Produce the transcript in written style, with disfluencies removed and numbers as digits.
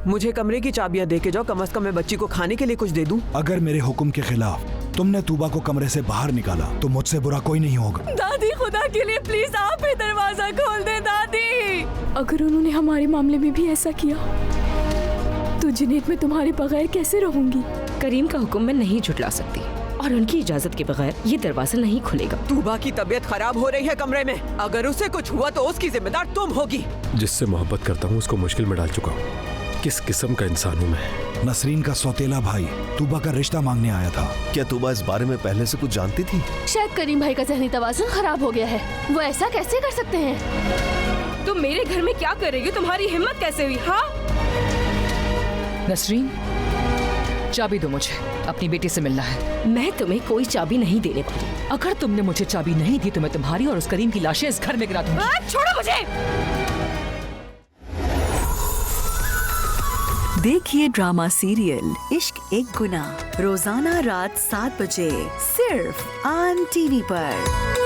मुझे कमरे की चाबियां दे के जाओ, कम से कम मैं बच्ची को खाने के लिए कुछ दे दूं। अगर मेरे हुक्म के खिलाफ तुमने तूबा को कमरे से बाहर निकाला तो मुझसे बुरा कोई नहीं होगा। दादी खुदा के लिए प्लीज आप ही दरवाजा खोल दे दादी। अगर उन्होंने हमारे मामले में भी ऐसा किया तो जुनैद मैं तुम्हारे बगैर कैसे रहूंगी। करीम का हुक्म मैं नहीं झुटला सकती और उनकी इजाजत के बगैर ये दरवाजा नहीं खुलेगा। तूबा की तबीयत खराब हो रही है कमरे में, अगर उसे कुछ हुआ तो उसकी जिम्मेदार तुम होगी। जिससे मोहब्बत करता हूँ उसको मुश्किल में डाल चुका हूँ। किस किस्म का इंसान हूँ मैं। नसरीन का सौतेला भाई तूबा का रिश्ता मांगने आया था। क्या तूबा इस बारे में पहले से कुछ जानती थी? शायद करीम भाई का ज़हनी तवाज़ुन खराब हो गया है, वो ऐसा कैसे कर सकते हैं। तुम मेरे घर में क्या करेगी? तुम्हारी हिम्मत कैसे हुई? हाँ नसरीन, चाबी दो, मुझे अपनी बेटी से मिलना है। मैं तुम्हें कोई चाबी नहीं देने वाली। अगर तुमने मुझे चाबी नहीं दी तो मैं तुम्हारी और उस करीम की लाशें इस घर में गिरा दूंगी। छोड़ो मुझे। देखिए ड्रामा सीरियल इश्क एक गुनाह रोजाना रात 7 बजे सिर्फ ऑन टीवी पर।